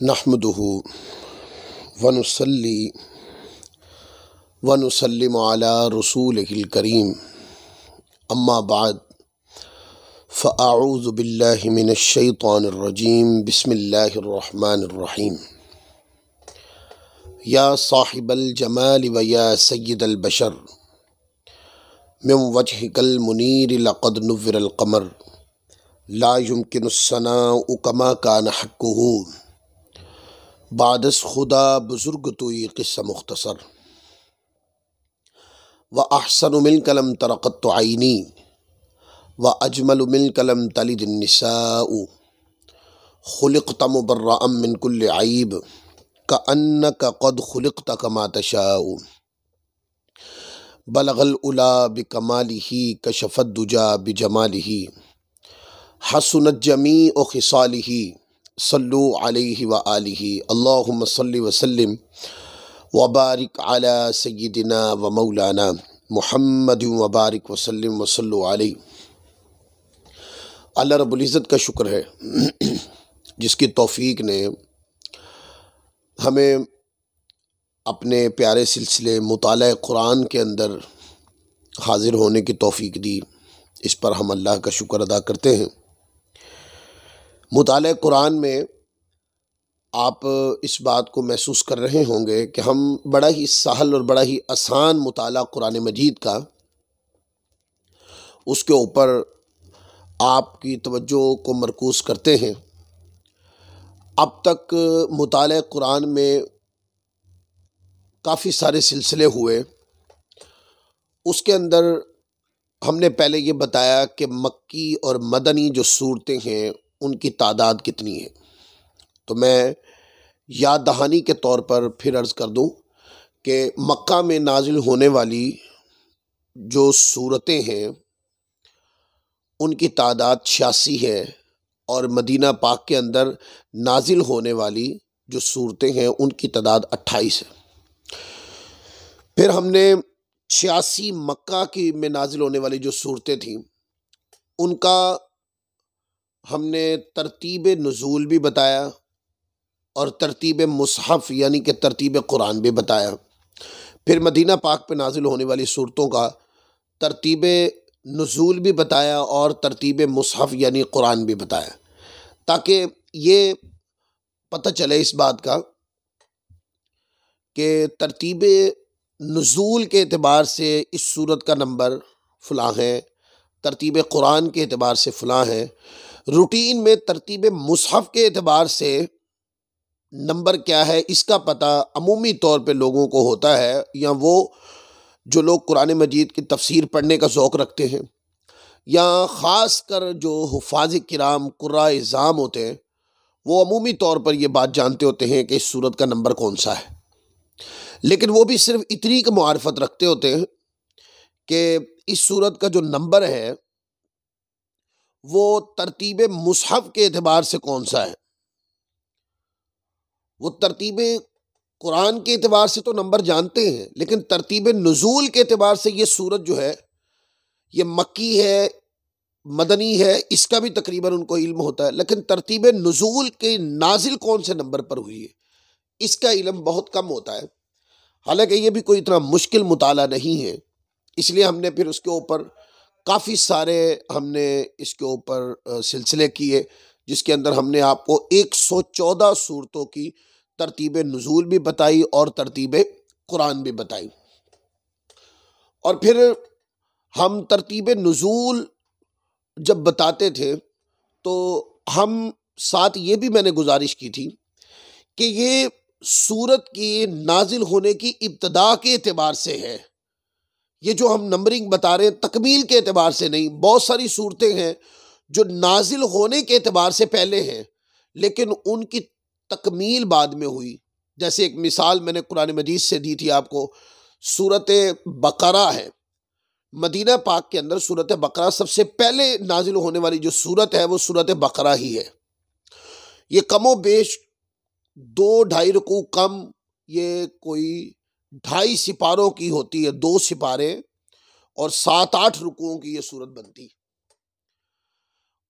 نحمدہ ونصلی ونسلم علی رسولہ الکریم اما بعد فاعوذ باللہ من الشیطان الرجیم بسم اللہ الرحمن الرحیم یا صاحب الجمال و یا سید البشر من وجہک المنیر لقد نور القمر لا يمکن الثناء کما کان حقہ بعدس خدا بزرگ توئی قصہ مختصر وَأَحْسَنُ مِنْكَ لَمْ تَرَ قَطُّ عَيْنِي وَأَجْمَلُ مِنْكَ لَمْ تَلِدِ النِّسَاءُ خُلِقْتَ مُبَرَّأً مِنْ كُلِّ عَيْبٍ كَأَنَّكَ قَدْ خُلِقْتَ كَمَا تَشَاءُ بَلَغَ الْعُلَا بِكَمَالِهِ كَشَفَ الدُّجَى بِجَمَالِهِ حَسُنَتْ جَمِيعُ خِصَالِهِ صلو علیہ وآلہ اللہم صلی وسلم وبارک علی سیدنا و مولانا محمد وبارک وسلم وصلو علیہ۔ اللہ رب العزت کا شکر ہے جس کی توفیق نے ہمیں اپنے پیارے سلسلے مطالعہ قرآن کے اندر حاضر ہونے کی توفیق دی، اس پر ہم اللہ کا شکر ادا کرتے ہیں۔ مطالعہ قرآن میں آپ اس بات کو محسوس کر رہے ہوں گے کہ ہم بڑا ہی سہل اور بڑا ہی آسان مطالعہ قرآن مجید کا اس کے اوپر آپ کی توجہ کو مرکوز کرتے ہیں۔ اب تک مطالعہ قرآن میں کافی سارے سلسلے ہوئے، اس کے اندر ہم نے پہلے یہ بتایا کہ مکی اور مدنی جو صورتیں ہیں ان کی تعداد کتنی ہے۔ تو میں یاد دہانی کے طور پر پھر عرض کر دوں کہ مکہ میں نازل ہونے والی جو صورتیں ہیں ان کی تعداد 86 ہے، اور مدینہ پاک کے اندر نازل ہونے والی جو صورتیں ہیں ان کی تعداد 28 ہے۔ پھر ہم نے 86 مکہ کی میں نازل ہونے والی جو صورتیں تھیں ان کا ہم نے ترتیب نزول بھی بتایا اور ترتیب مصحف یعنی کہ ترتیب قرآن بھی بتایا۔ پھر مدینہ پاک پہ نازل ہونے والی صورتوں کا ترتیب نزول بھی بتایا اور ترتیب مصحف یعنی قرآن بھی بتایا، تاکہ یہ پتہ چلے اس بات کا کہ ترتیب نزول کے اعتبار سے اس صورت کا نمبر فلاں ہے، ترتیب قرآن کے اعتبار سے فلاں ہے۔ روٹین میں ترتیب مصحف کے اعتبار سے نمبر کیا ہے اس کا پتہ عمومی طور پہ لوگوں کو ہوتا ہے، یا وہ جو لوگ قرآن مجید کی تفسیر پڑھنے کا ذوق رکھتے ہیں، یا خاص کر جو حفاظ کرام قراء اعظام ہوتے ہیں، وہ عمومی طور پر یہ بات جانتے ہوتے ہیں کہ اس سورت کا نمبر کون سا ہے، لیکن وہ بھی صرف اتنی کی معرفت رکھتے ہوتے ہیں کہ اس سورت کا جو نمبر ہے وہ ترتیب مصحف کے اعتبار سے کون سا ہے۔ وہ ترتیب قرآن کے اعتبار سے تو نمبر جانتے ہیں، لیکن ترتیب نزول کے اعتبار سے یہ سورت جو ہے یہ مکی ہے مدنی ہے، اس کا بھی تقریباً ان کو علم ہوتا ہے، لیکن ترتیب نزول کے نازل کون سے نمبر پر ہوئی ہے اس کا علم بہت کم ہوتا ہے۔ حالانکہ یہ بھی کوئی اتنا مشکل مطالعہ نہیں ہے، اس لیے ہم نے پھر اس کے اوپر کافی سارے ہم نے اس کے اوپر سلسلے کیے، جس کے اندر ہم نے آپ کو 114 صورتوں کی ترتیب نزول بھی بتائی اور ترتیب قرآن بھی بتائی۔ اور پھر ہم ترتیب نزول جب بتاتے تھے تو ہم ساتھ یہ بھی میں نے گزارش کی تھی کہ یہ سورت کی نازل ہونے کی ابتدا کے اعتبار سے ہے، یہ جو ہم نمبرنگ بتا رہے ہیں تکمیل کے اعتبار سے نہیں۔ بہت ساری صورتیں ہیں جو نازل ہونے کے اعتبار سے پہلے ہیں لیکن ان کی تکمیل بعد میں ہوئی۔ جیسے ایک مثال میں نے قرآن مجید سے دی تھی آپ کو، سورت بقرہ ہے، مدینہ پاک کے اندر سورت بقرہ سب سے پہلے نازل ہونے والی جو سورت ہے وہ سورت بقرہ ہی ہے۔ یہ کم و بیش 2-2.5 رکوع کم، یہ کوئی 2.5 سپاروں کی ہوتی ہے، 2 سپارے اور 7-8 رکوعوں کی یہ سورت بنتی۔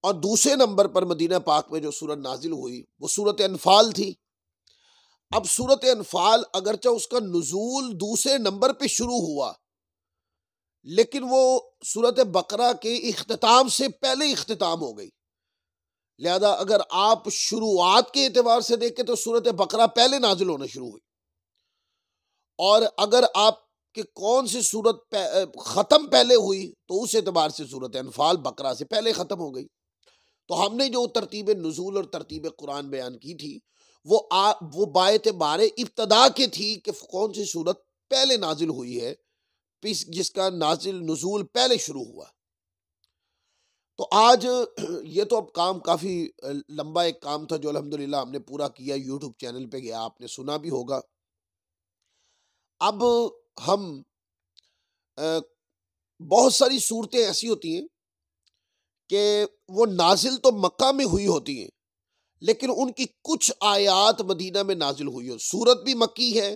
اور دوسرے نمبر پر مدینہ پاک میں جو سورت نازل ہوئی وہ سورت انفال تھی، اب سورت انفال اگرچہ اس کا نزول دوسرے نمبر پہ شروع ہوا، لیکن وہ سورت بقرہ کے اختتام سے پہلے اختتام ہو گئی، لہذا اگر آپ شروعات کے اعتبار سے دیکھیں تو سورت بقرہ پہلے نازل ہونا شروع ہوئی، اور اگر آپ کہ کون سی سورت ختم پہلے ہوئی تو اس اعتبار سے سورت انفال بقرہ سے پہلے ختم ہو گئی۔ تو ہم نے جو ترتیب نزول اور ترتیب قرآن بیان کی تھی وہ باعتبار ابتدا کے تھی کہ کون سی سورت پہلے نازل ہوئی ہے، جس کا نزول پہلے شروع ہوا۔ تو آج یہ تو اب کام کافی لمبا ایک کام تھا جو الحمدللہ ہم نے پورا کیا، یوٹیوب چینل پہ گیا، آپ نے سنا بھی ہوگا۔ اب ہم بہت ساری صورتیں ایسی ہوتی ہیں کہ وہ نازل تو مکہ میں ہوئی ہوتی ہیں، لیکن ان کی کچھ آیات مدینہ میں نازل ہوئی ہو۔ سورت بھی مکی ہے،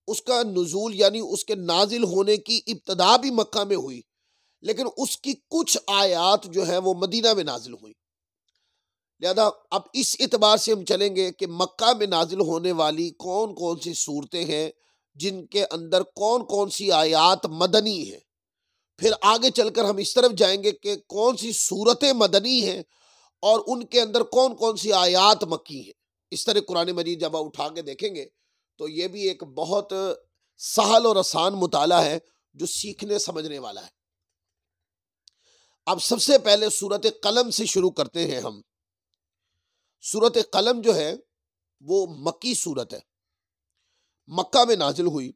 اس کا نزول یعنی اس کے نازل ہونے کی ابتدا بھی مکہ میں ہوئی، لیکن اس کی کچھ آیات جو ہے وہ مدینہ میں نازل ہوئی۔ لہذا اب اس اعتبار سے ہم چلیں گے کہ مکہ میں نازل ہونے والی کون کون سی صورتیں ہیں، جن کے اندر کون کون سی آیات مدنی ہیں۔ پھر آگے چل کر ہم اس طرف جائیں گے کہ کون سی صورتیں مدنی ہیں اور ان کے اندر کون کون سی آیات مکی ہیں۔ اس طرح قرآن مجید جب آپ اٹھا کے دیکھیں گے تو یہ بھی ایک بہت سہل اور آسان مطالعہ ہے جو سیکھنے سمجھنے والا ہے۔ اب سب سے پہلے سورت قلم سے شروع کرتے ہیں ہم۔ سورت قلم جو ہے وہ مکی سورت ہے، مکہ میں نازل ہوئی۔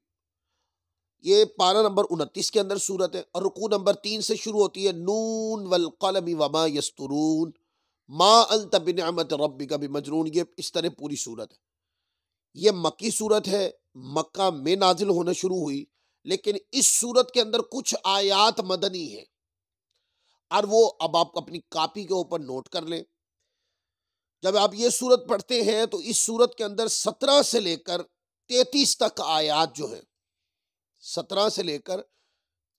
یہ پارہ نمبر 29 کے اندر سورت ہے اور رکوع نمبر 3 سے شروع ہوتی ہے۔ نون والقلم وما یسطرون ما انت بنعمت ربک بمجنون، یہ اس طرح پوری سورت ہے۔ یہ مکی سورت ہے، مکہ میں نازل ہونا شروع ہوئی، لیکن اس سورت کے اندر کچھ آیات مدنی ہیں، اور وہ اب آپ اپنی کاپی کے اوپر نوٹ کر لیں۔ جب آپ یہ سورت پڑھتے ہیں تو اس سورت کے اندر 17 سے لے کر 33 تک آیات جو ہیں، 17 سے لے کر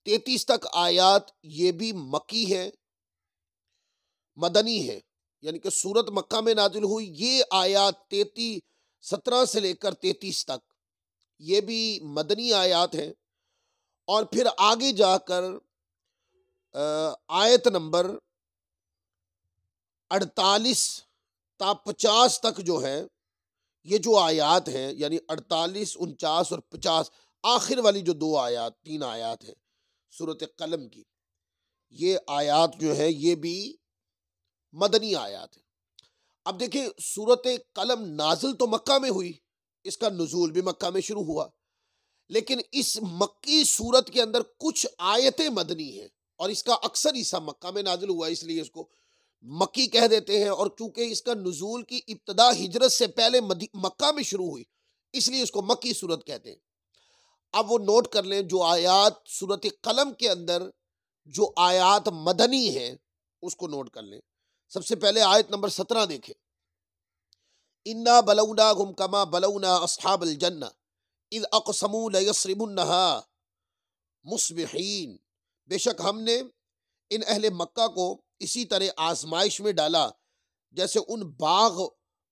33 تک آیات یہ بھی مکی ہے، مدنی ہے، یعنی کہ سورت مکہ میں نازل ہوئی۔ یہ آیات 17 سے لے کر 33 تک یہ بھی مدنی آیات ہیں، اور پھر آگے جا کر آیت نمبر 48 تا 50 تک جو ہے یہ جو آیات ہیں، یعنی 48، 49 اور 50، آخر والی جو 3 آیات ہیں سورت قلم کی، یہ آیات جو ہے یہ بھی مدنی آیات ہیں۔ اب دیکھیں سورت قلم نازل تو مکہ میں ہوئی، اس کا نزول بھی مکہ میں شروع ہوا، لیکن اس مکی سورت کے اندر کچھ آیتیں مدنی ہیں، اور اس کا اکثر حصہ مکہ میں نازل ہوا، اس لیے اس کو مکی کہہ دیتے ہیں، اور چونکہ اس کا نزول کی ابتدا ہجرت سے پہلے مکہ میں شروع ہوئی، اس لیے اس کو مکی سورت کہتے ہیں۔ اب وہ نوٹ کر لیں جو آیات سورت قلم کے اندر جو آیات مدنی ہیں اس کو نوٹ کر لیں۔ سب سے پہلے آیت نمبر 17 دیکھیں۔ اِنَّا بَلَوْنَاهُمْ كَمَا بَلَوْنَا أَصْحَابَ الْجَنَّةِ اِذْ أَقْسَمُوا لَيَصْرِمُنَّهَا مُصْبِحِينَ، بے شک ہم نے ان اہل مکہ کو اسی طرح آزمائش میں ڈالا جیسے ان باغ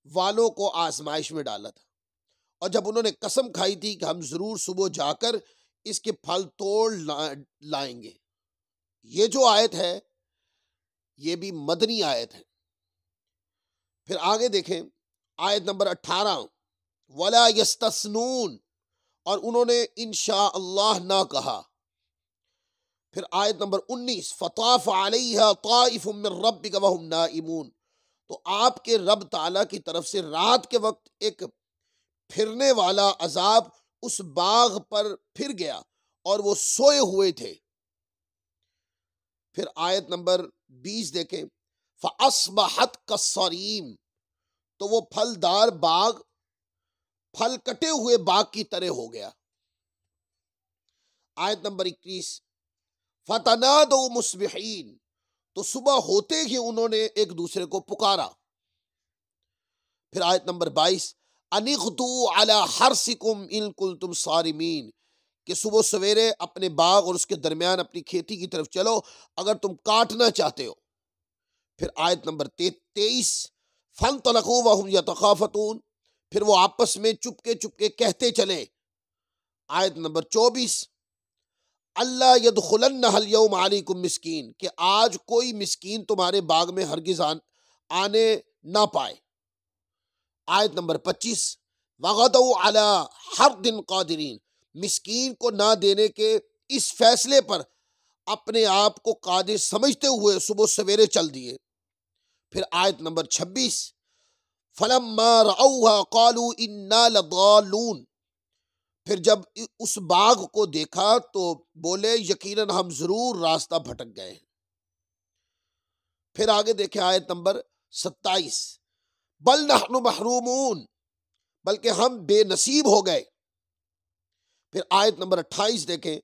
والوں کو آزمائش میں ڈالا تھا، اور جب انہوں نے قسم کھائی تھی کہ ہم ضرور صبح جا کر اس کے پھل توڑ لائیں گے۔ یہ جو آیت ہے یہ بھی مدنی آیت ہے۔ پھر آگے دیکھیں آیت نمبر 18، وَلَا يَسْتَثْنُونَ، اور انہوں نے انشاءاللہ نہ کہا۔ پھر آیت نمبر 19، فَطَافَ عَلَيْهَا طَائِفٌ مِّن رَّبِّكَ وَهُمْ نَائِمُونَ، تو آپ کے رب تعالیٰ کی طرف سے رات کے وقت ایک پھرنے والا عذاب اس باغ پر پھر گیا اور وہ سوئے ہوئے تھے۔ پھر آیت نمبر 20 دیکھیں، فَأَصْبَحَتْ كَالصَّرِيمِ، تو وہ پھلدار باغ پھل کٹے ہوئے باغ کی طرح ہو گیا۔ آیت نمبر 21، فَتَنَادَوْا مُصْبِحِينَ، تو صبح ہوتے ہی انہوں نے ایک دوسرے کو پکارا۔ پھر آیت نمبر 22، أَنِ اغْدُوا عَلَىٰ حَرْثِكُمْ إِن كُنتُمْ صَارِمِينَ، کہ صبح سویرے اپنے باغ اور اس کے درمیان اپنی کھیتی کی طرف چلو اگر تم کاٹنا چاہتے ہو۔ پھر آیت نمبر 23، فَانطَلَقُوا وَهُمْ يَتَخَافَتُونَ، پھر وہ آپس میں چپکے کہتے چلے. آیت نمبر 24 اللہ یدخلنہ الیوم علیکم مسکین، کہ آج کوئی مسکین تمہارے باغ میں ہرگز آنے نہ پائے. آیت نمبر 25 وغدوا علی حرد قادرین، مسکین کو نہ دینے کے اس فیصلے پر اپنے آپ کو قادر سمجھتے ہوئے صبح سویرے چل دیے. پھر آیت نمبر 26 فلما رأوها قالوا انا لضالون، پھر جب اس باغ کو دیکھا تو بولے یقیناً ہم ضرور راستہ بھٹک گئے. پھر آگے دیکھیں آیت نمبر 27 بل نحن محرومون، بلکہ ہم بے نصیب ہو گئے. پھر آیت نمبر 28 دیکھیں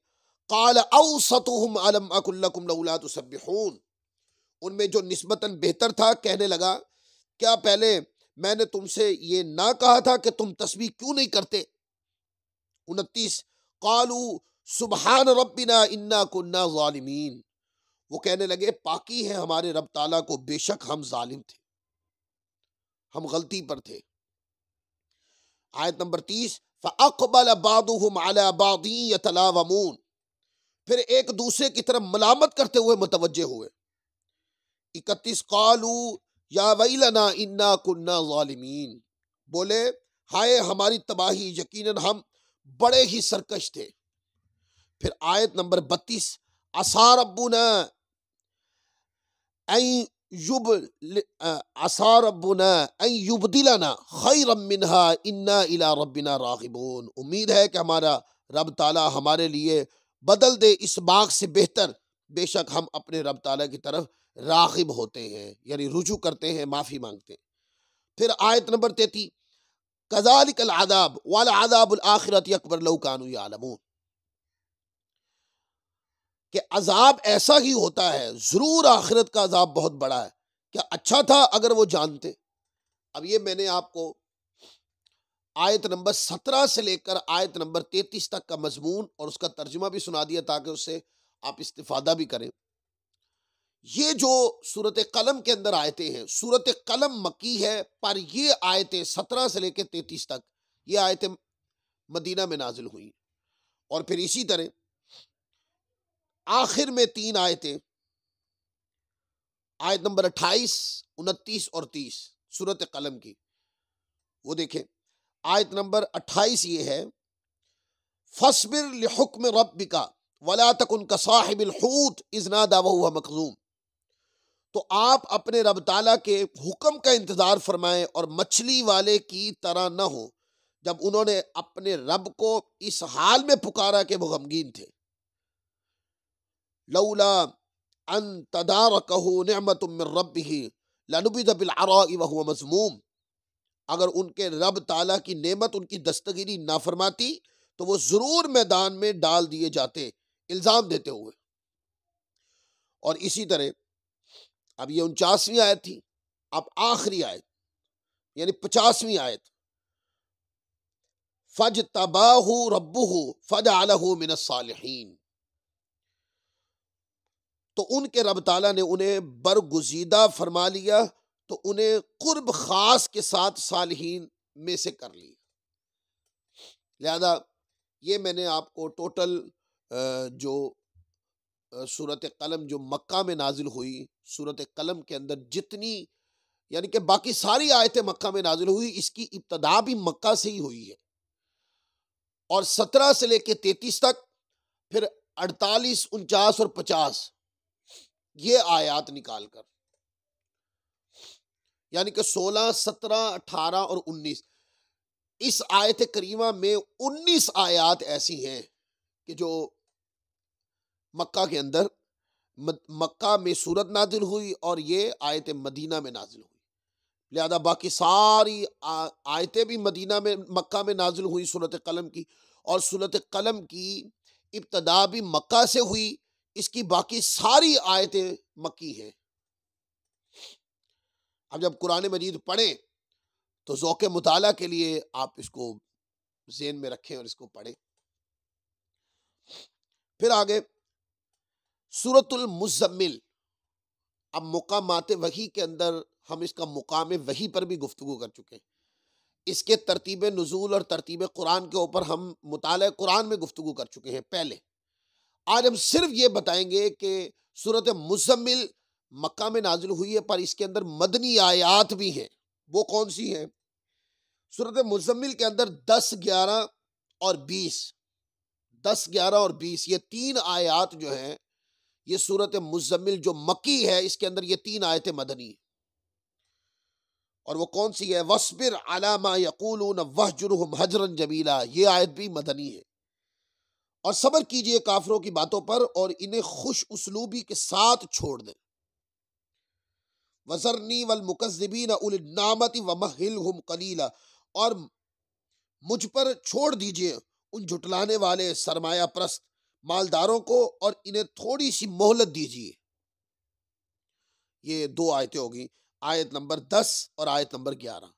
قال اوسطهم الم اکن لکم لولا تسبحون، ان میں جو نسبتاً بہتر تھا کہنے لگا کیا پہلے میں نے تم سے یہ نہ کہا تھا کہ تم تسبیح کیوں نہیں کرتے. 29 قالوا سبحان ربنا انا کنا ظالمین، وہ کہنے لگے پاکی ہے ہمارے رب تعالیٰ کو، بے شک ہم ظالم تھے، ہم غلطی پر تھے. آیت نمبر 30 فاقبل بعضهم على بعض يتلاومون، پھر ایک دوسرے کی طرف ملامت کرتے ہوئے متوجہ ہوئے. 31 قالوا یا ویلنا انا کنا ظالمین، بولے ہائے ہماری تباہی، یقیناً ہم بڑے ہی سرکش تھے. پھر آیت نمبر 32 عسى ربنا ان یبدلنا خیرا منها انا الى ربنا راغبون، امید ہے کہ ہمارا رب تعالیٰ ہمارے لیے بدل دے اس باغ سے بہتر، بے شک ہم اپنے رب تعالیٰ کی طرف راغب ہوتے ہیں، یعنی رجوع کرتے ہیں، معافی مانگتے ہیں. پھر آیت نمبر 33 کذالک العذاب والعذاب الآخرۃ اکبر لو کانوا یعلمون، کہ عذاب ایسا ہی ہوتا ہے، ضرور آخرت کا عذاب بہت بڑا ہے، کیا اچھا تھا اگر وہ جانتے. اب یہ میں نے آپ کو آیت نمبر 17 سے لے کر آیت نمبر 33 تک کا مضمون اور اس کا ترجمہ بھی سنا دیا تاکہ اس سے آپ استفادہ بھی کریں. یہ جو سورت قلم کے اندر آیتیں ہیں، سورت قلم مکی ہے، پر یہ آیتیں 17 سے لے کے 33 تک یہ آیتیں مدینہ میں نازل ہوئی. اور پھر اسی طرح آخر میں 3 آیتیں، آیت نمبر 28 29 اور 30 سورت قلم کی، وہ دیکھیں. آیت نمبر 28 یہ ہے فاصبر لحکم ربک ولا تکن کصاحب الحوت اذ نادى وهو مکظوم، تو آپ اپنے رب تعالیٰ کے حکم کا انتظار فرمائیں اور مچھلی والے کی طرح نہ ہو جب انہوں نے اپنے رب کو اس حال میں پکارا کہ وہ غمگین تھے. لولا ان تدارکہ نعمت من ربہ لنبذ بالعراء وهو مذموم، اگر ان کے رب تعالیٰ کی نعمت ان کی دستگیری نہ فرماتی تو وہ ضرور میدان میں ڈال دیے جاتے الزام دیتے ہوئے. اور اسی طرح اب یہ 49ویں آیت تھی، اب آخری آیت یعنی 50ویں آیت فاجتباہ ربہ فجعلہ من الصالحین، تو ان کے رب تعالیٰ نے انہیں برگزیدہ فرما لیا تو انہیں قرب خاص کے ساتھ صالحین میں سے کر لی. لہذا یہ میں نے آپ کو ٹوٹل جو سورت قلم جو مکہ میں نازل ہوئی، سورت قلم کے اندر جتنی یعنی کہ باقی ساری آیتیں مکہ میں نازل ہوئی، اس کی ابتدا بھی مکہ سے ہی ہوئی ہے. اور 17 سے لے کے 33 تک، پھر 48 49 اور 50 یہ آیات نکال کر، یعنی کہ 16 17 18 اور 19، اس آیت کریمہ میں 19 آیات ایسی ہیں کہ جو مکہ کے اندر مکہ میں سورت نازل ہوئی اور یہ آیت مدینہ میں نازل ہوئی. لہذا باقی ساری آیتیں بھی مدینہ میں مکہ میں نازل ہوئی سورت قلم کی، اور سورت قلم کی ابتدا بھی مکہ سے ہوئی، اس کی باقی ساری آیتیں مکی ہیں. اب جب قرآن مجید پڑھیں تو ذوق مطالعہ کے لیے آپ اس کو ذہن میں رکھیں اور اس کو پڑھیں. پھر آگے سورۃ المزمل، اب مقامات وحی کے اندر ہم اس کا مقام وحی پر بھی گفتگو کر چکے ہیں. اس کے ترتیب نزول اور ترتیب قرآن کے اوپر ہم مطالعہ قرآن میں گفتگو کر چکے ہیں پہلے۔ آج ہم صرف یہ بتائیں گے کہ سورۃ مزمل مکہ میں نازل ہوئی ہے، پر اس کے اندر مدنی آیات بھی ہیں۔ وہ کون سی ہیں؟ سورۃ مزمل کے اندر 10، 11 اور 20، 10، 11 اور 20 یہ 3 آیات جو ہیں، یہ سورۃ مزمل جو مکی ہے، اس کے اندر یہ 3 آیتیں مدنی ہیں۔ اور وہ کون سی ہے؟ وَاصْبِرْ عَلَىٰ مَا يَقُولُونَ وَاهْجُرْهُمْ هَجْرًا جَمِيلًا، یہ آیت بھی مدنی ہے۔ اور صبر کیجئے کافروں کی باتوں پر اور انہیں خوش اسلوبی کے ساتھ چھوڑ دیں۔ وَذَرْنِي وَالْمُكَذِّبِينَ أُولِي النَّعْمَةِ وَمَهِّلْهُمْ قَلِيلًا، اور مجھ پر چھوڑ دیجئے ان جھٹلانے والے سرمایہ پرست مالداروں کو اور انہیں تھوڑی سی مہلت دیجئے۔ یہ 2 آیتیں ہوگی، آیت نمبر 10 اور آیت نمبر 11،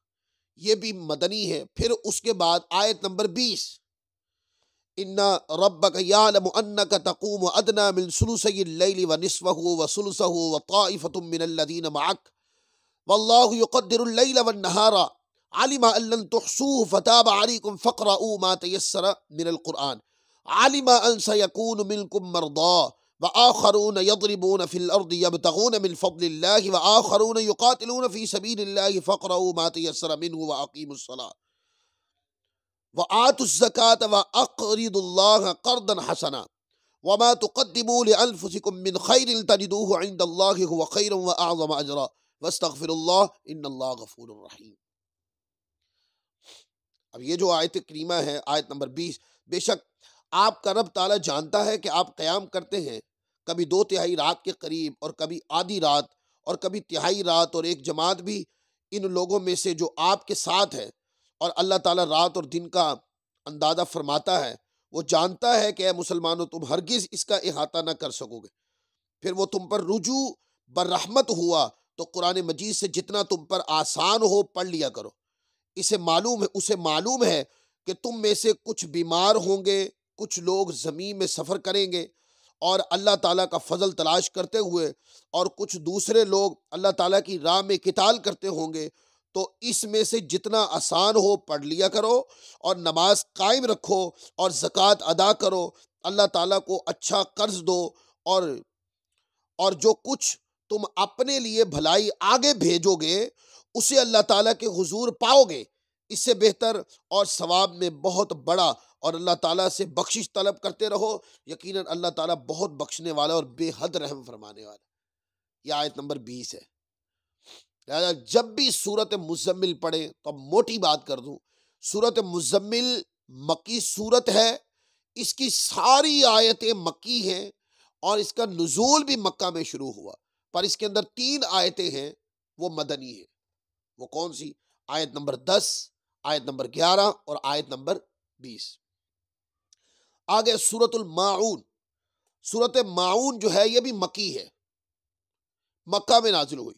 یہ بھی مدنی ہے۔ پھر اس کے بعد آیت نمبر 20، ان ربک یعلم انک تقوم ادنی من ثلثی اللیل ونصفہ وثلثہ وطائفۃ من الذین معک واللہ یقدر اللیل والنہار علم ان لن تحصوه فتاب علیکم فاقرؤوا ما تیسر من القرآن علم ان سیکون منکم مرضی وآخرون يضربون في الأرض يبتغون من فضل الله وآخرون يقاتلون في سبيل الله فاقرؤوا ما تيسر منه وأقيموا الصلاة وآتوا الزكاة وأقرضوا الله قرضا حسنا وما تقدموا لأنفسكم من خير تجدوه عند الله هو خيرا وأعظم أجرا واستغفروا الله إن الله غفور رحيم۔ اب یہ جو آیت کریمہ ہے، آیت نمبر 20، بے شک آپ کا رب تعالیٰ جانتا ہے کہ آپ قیام کرتے ہیں کبھی 2/3 رات کے قریب اور کبھی آدھی رات اور کبھی تہائی رات، اور ایک جماعت بھی ان لوگوں میں سے جو آپ کے ساتھ ہے، اور اللہ تعالیٰ رات اور دن کا اندازہ فرماتا ہے۔ وہ جانتا ہے کہ اے مسلمانوں تم ہرگز اس کا احاطہ نہ کر سکو گے۔ پھر وہ تم پر رجوع برحمت ہوا تو قرآن مجید سے جتنا تم پر آسان ہو پڑھ لیا کرو۔ اسے معلوم ہے کہ تم میں سے کچھ بیمار ہوں گے، کچھ لوگ زمین میں سفر کریں گے اور اللہ تعالیٰ کا فضل تلاش کرتے ہوئے، اور کچھ دوسرے لوگ اللہ تعالیٰ کی راہ میں قتال کرتے ہوں گے، تو اس میں سے جتنا آسان ہو پڑھ لیا کرو اور نماز قائم رکھو اور زکوٰۃ ادا کرو، اللہ تعالیٰ کو اچھا قرض دو، اور جو کچھ تم اپنے لیے بھلائی آگے بھیجو گے اسے اللہ تعالیٰ کے حضور پاؤ گے، اس سے بہتر اور ثواب میں بہت بڑا، اور اللہ تعالیٰ سے بخشش طلب کرتے رہو، یقیناً اللہ تعالیٰ بہت بخشنے والا اور بے حد رحم فرمانے والا۔ یہ آیت نمبر 20 ہے۔ لہذا جب بھی سورت مزمل پڑھیں تو اب موٹی بات کر دوں، سورت مزمل مکی سورت ہے، اس کی ساری آیتیں مکی ہیں اور اس کا نزول بھی مکہ میں شروع ہوا، پر اس کے اندر 3 آیتیں ہیں وہ مدنی ہیں۔ وہ کون سی؟ آیت نمبر 10، آیت نمبر 11 اور آیت نمبر 20۔ آگے سورت الماعون۔ سورت ماعون جو ہے یہ بھی مکی ہے، مکہ میں نازل ہوئی،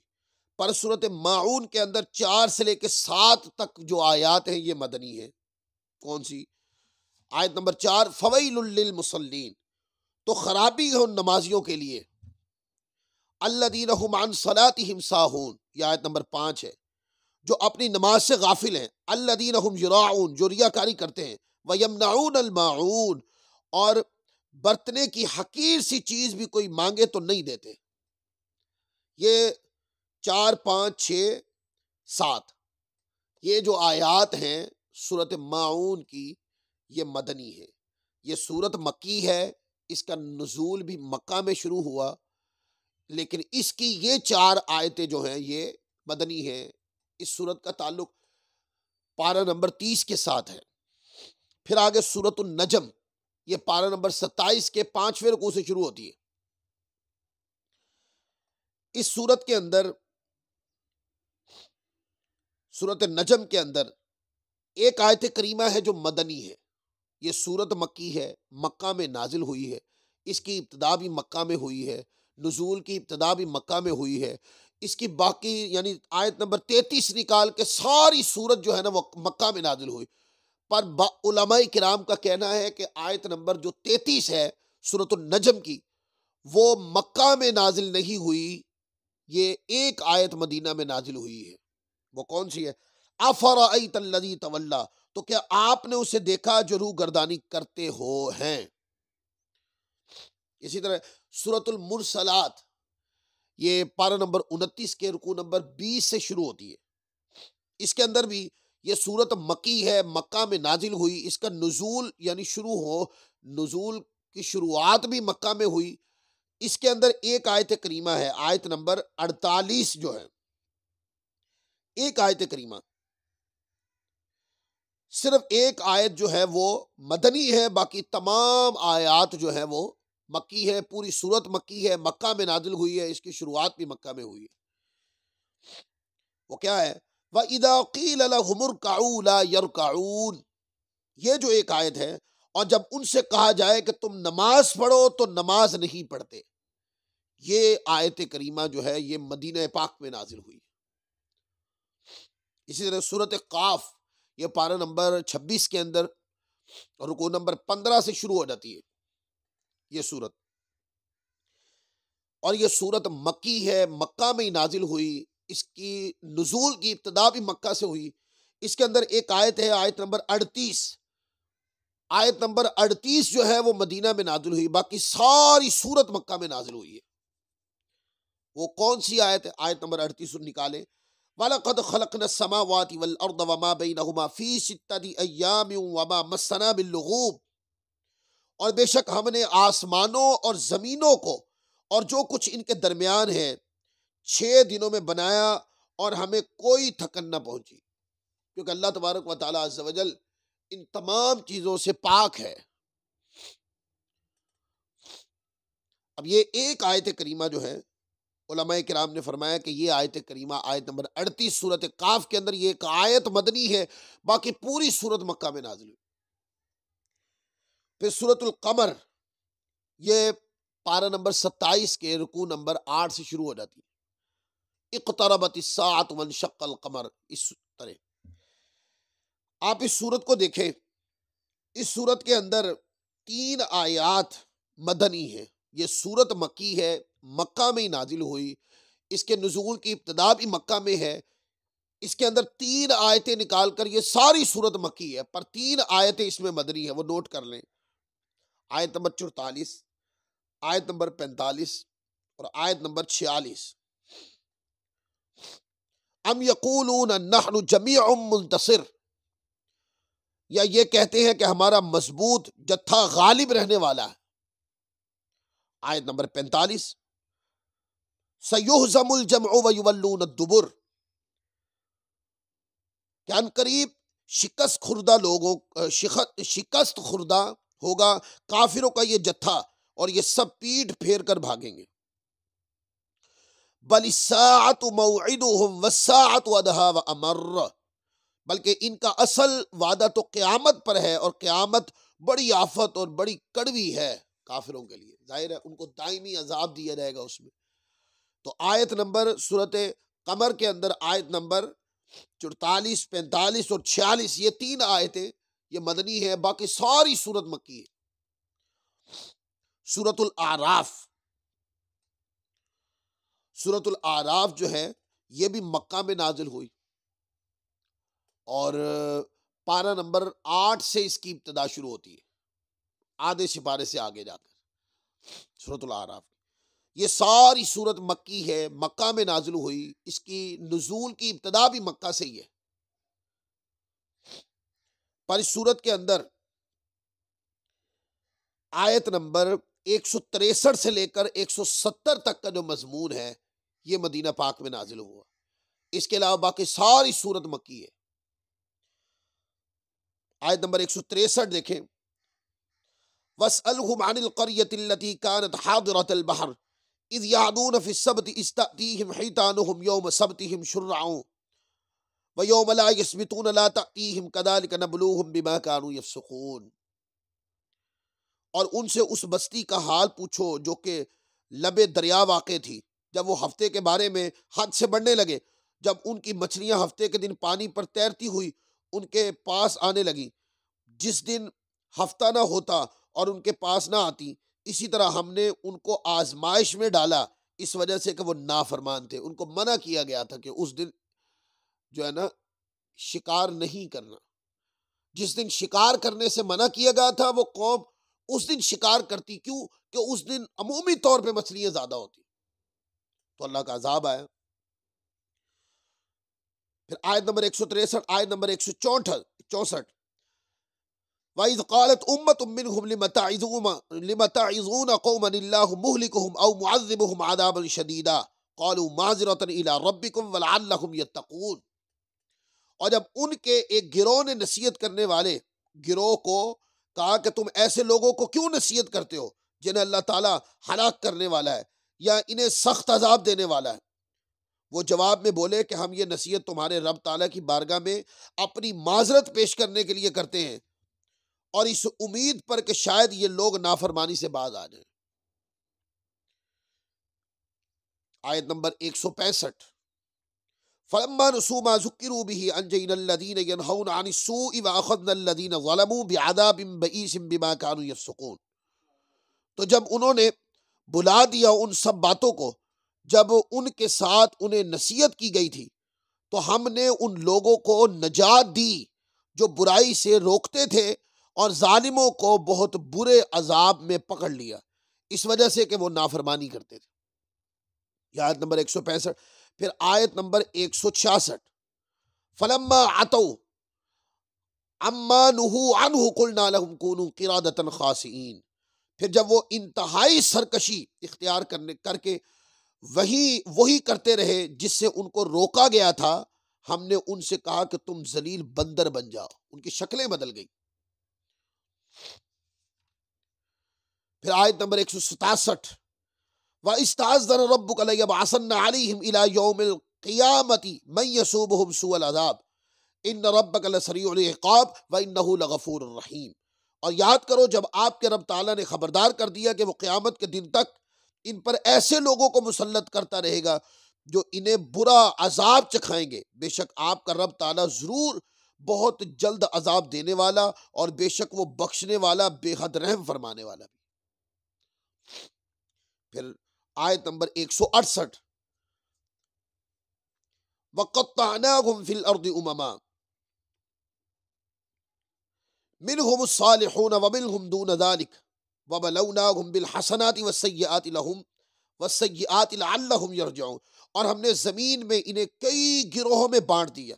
پر سورت ماعون کے اندر 4 سے لے کے 7 تک جو آیات ہیں یہ مدنی ہیں۔ کون سی؟ آیت نمبر 4، فویل للمصلین، تو خرابی ہے ان نمازیوں کے لیے، الذین هم عن صلاتهم ساہون، یہ آیت نمبر 5 ہے، جو اپنی نماز سے غافل ہیں، الذین هم یراعون، جو ریاکاری کرتے ہیں، ویمنعون الماعون، اور برتنے کی حقیر سی چیز بھی کوئی مانگے تو نہیں دیتے۔ یہ 4، 5، 6، 7 یہ جو آیات ہیں سورت ماعون کی یہ مدنی ہے۔ یہ سورت مکی ہے، اس کا نزول بھی مکہ میں شروع ہوا، لیکن اس کی یہ 4 آیتیں جو ہیں یہ مدنی ہیں۔ اس سورت کا تعلق پارہ نمبر 30 کے ساتھ ہے۔ پھر آگے سورت النجم، یہ پارہ نمبر 27 کے 5ویں رکوع سے شروع ہوتی ہے۔ اس سورت کے اندر، سورت النجم کے اندر ایک آیت کریمہ ہے جو مدنی ہے۔ یہ سورت مکی ہے، مکہ میں نازل ہوئی ہے، اس کی ابتدا بھی مکہ میں ہوئی ہے، نزول کی ابتدا بھی مکہ میں ہوئی ہے۔ اس کی باقی یعنی آیت نمبر 33 نکال کے ساری سورت جو ہے نا وہ مکہ میں نازل ہوئی، پر علماء کرام کا کہنا ہے کہ آیت نمبر جو 33 ہے سورت النجم کی، وہ مکہ میں نازل نہیں ہوئی، یہ ایک آیت مدینہ میں نازل ہوئی ہے۔ وہ کون سی ہے؟ افرأیت الذی تولی، تو کیا آپ نے اسے دیکھا جو روح گردانی کرتے ہو ہیں۔ اسی طرح سورۃ المرسلات، یہ پارہ نمبر 29 کے رکوع نمبر 20 سے شروع ہوتی ہے۔ اس کے اندر بھی یہ سورت مکی ہے، مکہ میں نازل ہوئی، اس کا نزول یعنی نزول کی شروعات بھی مکہ میں ہوئی۔ اس کے اندر ایک آیت کریمہ ہے، آیت نمبر 48 جو ہے، ایک آیت کریمہ، صرف ایک آیت جو ہے وہ مدنی ہے، باقی تمام آیات جو ہے وہ مکی ہے، پوری سورت مکی ہے، مکہ میں نازل ہوئی ہے، اس کی شروعات بھی مکہ میں ہوئی ہے۔ وہ کیا ہے؟ وَإِذَا قِيلَ لَهُمُ ارْكَعُوا لَا يَرْكَعُونَ، یہ جو ایک آیت ہے، اور جب ان سے کہا جائے کہ تم نماز پڑھو تو نماز نہیں پڑھتے، یہ آیت کریمہ جو ہے یہ مدینہ پاک میں نازل ہوئی۔ اسی طرح سورت قاف، یہ پارہ نمبر 26 کے اندر رکوع نمبر 15 سے شروع ہو جاتی ہے یہ سورت، اور یہ سورت مکی ہے، مکہ میں ہی نازل ہوئی، اس کی نزول کی ابتدا بھی مکہ سے ہوئی۔ اس کے اندر ایک آیت ہے، آیت نمبر 38، آیت نمبر 38 جو ہے وہ مدینہ میں نازل ہوئی، باقی ساری سورت مکہ میں نازل ہوئی ہے۔ وہ کون سی آیت ہے؟ آیت نمبر 38 نکالیں، وَلَقَدْ خَلَقْنَا السَّمَاوَاتِ وَالْأَرْضَ وَمَا بَيْنَهُمَا فِي سِتَّةِ أَيَّامٍ وَمَا مَسَّنَا بِاللُّغُوبِ، اور بے شک ہم نے آسمانوں اور زمینوں کو اور جو کچھ ان کے درمیان ہے 6 دنوں میں بنایا، اور ہمیں کوئی تھکن نہ پہنچی، کیونکہ اللہ تبارک و تعالیٰ عز و جل ان تمام چیزوں سے پاک ہے۔ اب یہ ایک آیت کریمہ جو ہے، علماء کرام نے فرمایا کہ یہ آیت کریمہ آیت نمبر 38 سورت قاف کے اندر، یہ ایک آیت مدنی ہے، باقی پوری سورت مکہ میں نازل ہوئی۔ پھر سورت القمر، یہ پارہ نمبر 27 کے رکوع نمبر 8 سے شروع ہو جاتی ہے، اقتربت الساعۃ وانشق القمر، اس طرح آپ اس سورت کو دیکھیں۔ اس سورت کے اندر 3 آیات مدنی ہیں، یہ سورت مکی ہے، مکہ میں ہی نازل ہوئی، اس کے نزول کی ابتدا بھی مکہ میں ہے۔ اس کے اندر 3 آیتیں نکال کر یہ ساری سورت مکی ہے، پر 3 آیتیں اس میں مدنی ہیں، وہ نوٹ کر لیں۔ آیت نمبر 44، آیت نمبر 45 اور آیت نمبر 46۔ ام یقولون نحن جمیع منتصر، یا یہ کہتے ہیں کہ ہمارا مضبوط جتھا غالب رہنے والا ہے۔ آیت نمبر 45، سَيُهْزَمُ الْجَمْعُ وَيُوَلُّونَ الدُّبُرَ، کہ ان قریب شکست خوردہ ہوگا کافروں کا یہ جتھا، اور یہ سب پیٹھ پھیر کر بھاگیں گے۔ بَلِ السَّاعَةُ مَوْعِدُهُمْ وَالسَّاعَةُ أَدْهَىٰ وَأَمَرُّ، بلکہ ان کا اصل وعدہ تو قیامت پر ہے، اور قیامت بڑی آفت اور بڑی کڑوی ہے کافروں کے لیے، ظاہر ہے ان کو دائمی عذاب دیا جائے گا اس میں۔ تو آیت نمبر سورت قمر کے اندر آیت نمبر 44، 45 اور 46، یہ 3 آیتیں یہ مدنی ہے، باقی ساری سورت مکی ہے۔ سورت الاعراف، سورت الاعراف جو ہے یہ بھی مکہ میں نازل ہوئی، اور پارہ نمبر 8 سے اس کی ابتدا شروع ہوتی ہے، آدھے سپارے سے آگے جا کر سورت الاعراف۔ یہ ساری سورت مکی ہے، مکہ میں نازل ہوئی، اس کی نزول کی ابتدا بھی مکہ سے ہی ہے۔ پر اس سورت کے اندر آیت نمبر 163 سے لے کر 170 تک کا جو مضمون ہے یہ مدینہ پاک میں نازل ہوا، اس کے علاوہ باقی ساری سورت مکی ہے۔ آیت نمبر 163 دیکھیں، وَاسْأَلْهُمْ عَنِ الْقَرْيَةِ الَّتِي كَانَتْ حَاضِرَةَ الْبَحْرِ إِذْ يَعْدُونَ فِي السَّبْتِ إِذْ تَأْتِيهِمْ حِيتَانُهُمْ يَوْمَ سَبْتِهِمْ شُرَّعًا وَيَوْمَ لَا يَسْبِتُونَ لَا تَأْتِيهِمْ كَذَلِكَ نَبْلُوهُمْ بِمَا كَانُوا يَفْسُقُونَ، اور ان سے اس بستی کا حال پوچھو جو کہ لبے دریا واقع تھی، جب وہ ہفتے کے بارے میں حد سے بڑھنے لگے، جب ان کی مچھلیاں ہفتے کے دن پانی پر تیرتی ہوئی ان کے پاس آنے لگی، جس دن ہفتہ نہ ہوتا اور ان کے پاس نہ آتی، اسی طرح ہم نے ان کو آزمائش میں ڈالا، اس وجہ سے کہ وہ نافرمان تھے۔ ان کو منع کیا گیا تھا کہ اس دن جو ہے نا شکار نہیں کرنا. جس دن شکار کرنے سے منع کیا گیا تھا وہ قوم اس دن شکار کرتی. کیوں؟ کہ اس دن عمومی طور پہ مچھلیاں زیادہ ہوتی. تو اللہ کا عذاب آیا. پھر آیت نمبر 163، آیت نمبر 164. وَإِذْ قَالَتْ أُمَّةٌ مِّنْهُمْ لِمَ تَعِظُونَ قَوْمًا اللَّهُ مُهْلِكُهُمْ أَوْ مُعَذِّبُهُمْ عَذَابًا شَدِيدًا قَالُوا مَعْذِرَةً إِلَىٰ رَبِّكُمْ وَلَعَلَّهُمْ يَتَّقُونَ. اور جب ان کے ایک گروہ نے نصیحت کرنے والے گروہ کو کہا کہ تم ایسے لوگوں کو کیوں نصیحت کرتے ہو جنہیں اللہ تعالیٰ ہلاک کرنے والا ہے یا انہیں سخت عذاب دینے والا ہے، وہ جواب میں بولے کہ ہم یہ نصیحت تمہارے رب تعالیٰ کی بارگاہ میں اپنی معذرت پیش کرنے کے لیے کرتے ہیں اور اس امید پر کہ شاید یہ لوگ نافرمانی سے باز آ جائیں. آیت نمبر 165. فَلَمَّا نُسُوا مَا ذُكِّرُوا بِهِ أَنجَيْنَا الَّذِينَ يَنْهَوْنَ عَنِ السُّوءِ وَأَخَذْنَا الَّذِينَ ظَلَمُوا بِعَذَابٍ بَئِيسٍ بِمَا كَانُوا يَفْسُقُونَ. تو جب انہوں نے بلا دیا ان سب باتوں کو، جب ان کے ساتھ انہیں نصیحت کی گئی تھی، تو ہم نے ان لوگوں کو نجات دی جو برائی سے روکتے تھے اور ظالموں کو بہت برے عذاب میں پکڑ لیا اس وجہ سے کہ وہ نافرمانی کرتے تھے. یہ آیت نمبر 165. پھر آیت نمبر 166. فَلَمَّا عَتَوْا عَمَّا نُهُوا عَنْهُ قُلْنَا لَهُمْ كُونُوا قِرَادَةً خَاسِئِينَ. پھر جب وہ انتہائی سرکشی اختیار کر کے وہی کرتے رہے جس سے ان کو روکا گیا تھا، ہم نے ان سے کہا کہ تم ذلیل بندر بن جاؤ. ان کی شکلیں بدل گئی. پھر آیت نمبر 167. وَإِسْتَعَذَّنَ رَبُّكَ لَيَبْعَثَنَّ عَلَيْهِمْ إِلَىٰ يَوْمِ الْقِيَامَةِ مَن يَسُومُهُمْ سُوءَ الْعَذَابِ إِنَّ رَبَّكَ لَسَرِيعُ الْعِقَابِ وَإِنَّهُ لَغَفُورٌ رَحِيمٌ. اور یاد کرو جب آپ کے رب تعالیٰ نے خبردار کر دیا کہ وہ قیامت کے دن تک ان پر ایسے لوگوں کو مسلط کرتا رہے گا جو انہیں برا عذاب چکھائیں گے. بے شک آپ کا رب تعالیٰ ضرور بہت جلد عذاب دینے والا اور بے شک وہ بخشنے والا بے حد رحم فرمانے والا بھی. پھر آیت نمبر 168. وَقَطَّعْنَاهُمْ فِي الْأَرْضِ أُمَمًا مِنْهُمُ الصَّالِحُونَ وَمِنْهُمْ دُونَ ذَلِكَ وَبَلَوْنَاهُمْ بِالْحَسَنَاتِ وَالسَّيِّئَاتِ لَعَلَّهُمْ يَرْجِعُونَ. اور ہم نے زمین میں انہیں کئی گروہوں میں بانٹ دیا،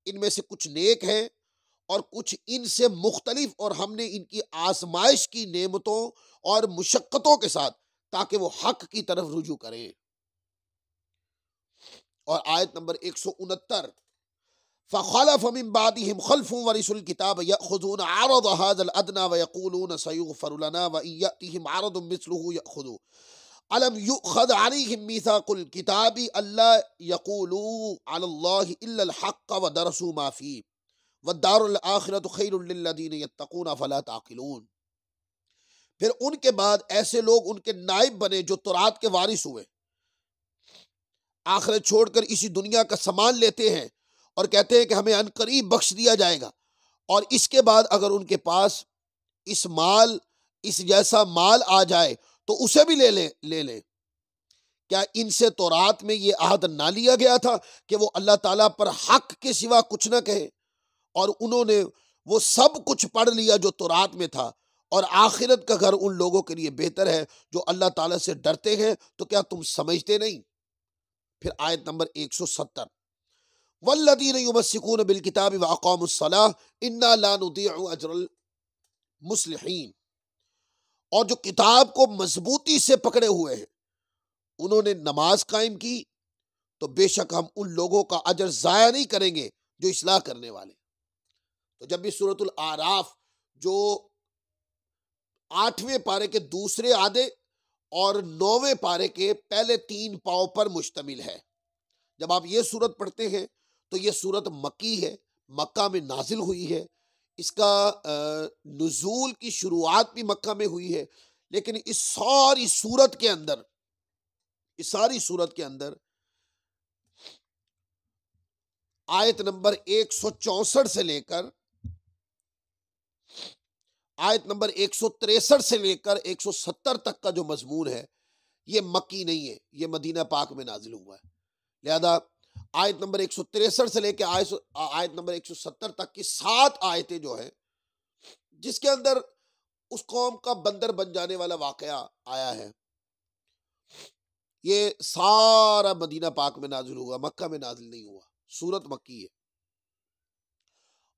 ان میں سے کچھ نیک ہیں اور کچھ ان سے مختلف، اور ہم نے ان کی آزمائش کی نعمتوں اور مشقتوں کے ساتھ تاکہ وہ حق کی طرف رجوع کریں. اور آیت نمبر 169. فَخَلَفَ مِن بَعْدِهِمْ خَلْفٌ وَرِثُوا الْكِتَابَ يَأْخُذُونَ عَرَضَ هَٰذَا الْأَدْنَىٰ وَيَقُولُونَ سَيُغْفَرُ لَنَا وَإِن يَأْتِهِمْ عَرَضٌ مِّثْلُهُ يَأْخُذُوهُ أَلَمْ يُؤْخَذْ عَلَيْهِم مِّيثَاقُ الْكِتَابِ أَلَّا يَقُولُوا عَلَى اللَّهِ إِلَّا الْحَقَّ وَدَرَسُوا مَا فِيهِ وَالدَّارُ الْآخِرَةُ خَيْرٌ لِّلَّذِينَ يَتَّقُونَ أَفَلَا تَعْقِلُونَ. پھر ان کے بعد ایسے لوگ ان کے نائب بنے جو تورات کے وارث ہوئے، آخرت چھوڑ کر اسی دنیا کا سامان لیتے ہیں اور کہتے ہیں کہ ہمیں ان قریب بخش دیا جائے گا، اور اس کے بعد اگر ان کے پاس اس جیسا مال آ جائے تو اسے بھی لے لیں. کیا ان سے تورات میں یہ عہد نہ لیا گیا تھا کہ وہ اللہ تعالیٰ پر حق کے سوا کچھ نہ کہیں؟ اور انہوں نے وہ سب کچھ پڑھ لیا جو تورات میں تھا، اور آخرت کا گھر ان لوگوں کے لیے بہتر ہے جو اللہ تعالیٰ سے ڈرتے ہیں. تو کیا تم سمجھتے نہیں؟ پھر آیت نمبر 170. وَالَّذِينَ يُمَسِّكُونَ بِالْكِتَابِ وَأَقَامُوا الصَّلَاةَ إِنَّا لَا نُضِيعُ أَجْرَ الْمُصْلِحِينَ. اور جو کتاب کو مضبوطی سے پکڑے ہوئے ہیں، انہوں نے نماز قائم کی، تو بے شک ہم ان لوگوں کا اجر ضائع نہیں کریں گے جو اصلاح کرنے والے. تو جب بھی سورۃ الاعراف جو 8ویں پارے کے دوسرے آدھے اور 9ویں پارے کے پہلے 3 پاؤں پر مشتمل ہے، جب آپ یہ سورت پڑھتے ہیں تو یہ سورت مکی ہے، مکہ میں نازل ہوئی ہے. اس کا نزول کی شروعات بھی مکہ میں ہوئی ہے، لیکن اس ساری سورت کے اندر آیت نمبر 164 سے لے کر آیت نمبر 163 سے لے کر 170 تک کا جو مضمون ہے یہ مکی نہیں ہے، یہ مدینہ پاک میں نازل ہوا ہے. لہذا آیت نمبر 163 سے لے کے آیت نمبر 170 تک کی 7 آیتیں جو ہیں جس کے اندر اس قوم کا بندر بن جانے والا واقعہ آیا ہے، یہ سارا مدینہ پاک میں نازل ہوا، مکہ میں نازل نہیں ہوا۔ سورت مکی ہے،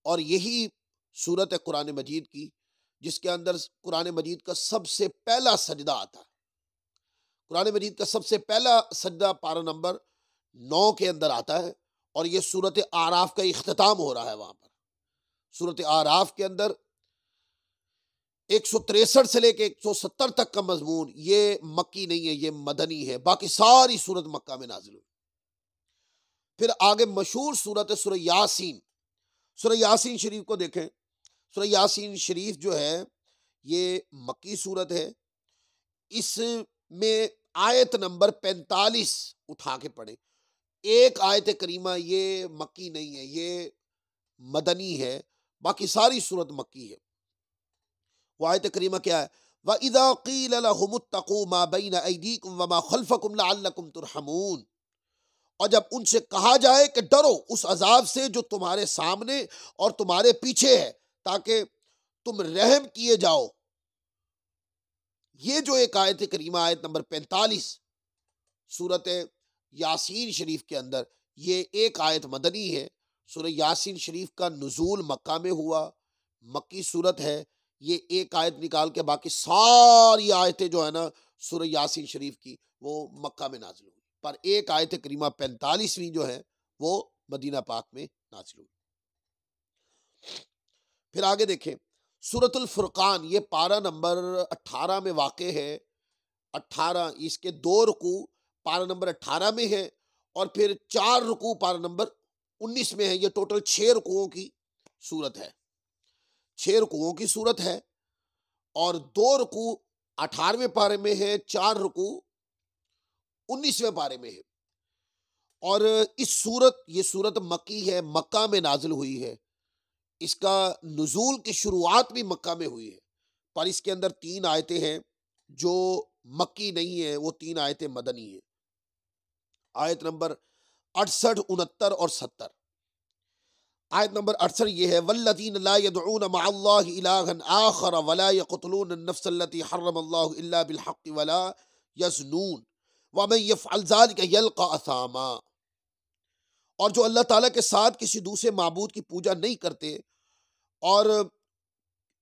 اور یہی سورت ہے قرآن مجید کی جس کے اندر قرآن مجید کا سب سے پہلا سجدہ آتا ہے۔ قرآن مجید کا سب سے پہلا سجدہ پارہ نمبر 9 کے اندر آتا ہے، اور یہ سورت اعراف کا اختتام ہو رہا ہے۔ وہاں پر سورت اعراف کے اندر 163 سے لے کے 170 تک کا مضمون یہ مکی نہیں ہے، یہ مدنی ہے، باقی ساری سورت مکہ میں نازل ہوئی۔ پھر آگے مشہور سورت ہے سورہ یاسین۔ سورہ یاسین شریف کو دیکھیں، سورہ یاسین شریف جو ہے یہ مکی سورت ہے، اس میں آیت نمبر 45 اٹھا کے پڑھیں۔ ایک آیت کریمہ یہ مکی نہیں ہے، یہ مدنی ہے، باقی ساری سورت مکی ہے۔ وہ آیت کریمہ کیا ہے؟ وَإِذَا قِيلَ لَهُمُ اتَّقُوا مَا بَيْنَ أَيْدِيكُمْ وَمَا خَلْفَكُمْ لَعَلَّكُمْ تُرْحَمُونَ، اور جب ان سے کہا جائے کہ ڈرو اس عذاب سے جو تمہارے سامنے اور تمہارے پیچھے ہے تاکہ تم رحم کیے جاؤ۔ یہ جو ایک آیت کریمہ آیت نمبر 45 سورت یاسین شریف کے اندر، یہ ایک آیت مدنی ہے۔ سورہ یاسین شریف کا نزول مکہ میں ہوا، مکی صورت ہے، یہ ایک آیت نکال کے باقی ساری آیتیں جو ہے نا سورہ یاسین شریف کی وہ مکہ میں نازل ہوئی، پر ایک آیت کریمہ 45ویں جو ہے وہ مدینہ پاک میں نازل ہوئی۔ پھر آگے دیکھیں سورۃ الفرقان، یہ پارہ نمبر 18 میں واقع ہے۔ 18 اس کے 2 رکوع پارہ نمبر 18 میں ہے، اور پھر 4 رکوع پارہ نمبر 19 میں ہے۔ یہ ٹوٹل 6 رکوعوں کی صورت ہے، 6 رکوعوں کی صورت ہے، اور 2 رکوع 18ویں پارے میں ہے، 4 رکوع 19ویں پارے میں ہے۔ اور یہ صورت مکی ہے، مکہ میں نازل ہوئی ہے، اس کا نزول کی شروعات بھی مکہ میں ہوئی ہے، پر اس کے اندر 3 آیتیں ہیں جو مکی نہیں ہیں، وہ 3 آیتیں مدنی ہیں۔ آیت نمبر 68، 69 اور 70۔ آیت نمبر 68 یہ ہے والذین لا يدعون مع اللہ الہا آخر ولا يقتلون النفس التي حرم اللہ الا بالحق ولا يزنون ومن يفعل ذلك يلقى اثاما، اور جو اللہ تعالیٰ کے ساتھ کسی دوسرے معبود کی پوجا نہیں کرتے اور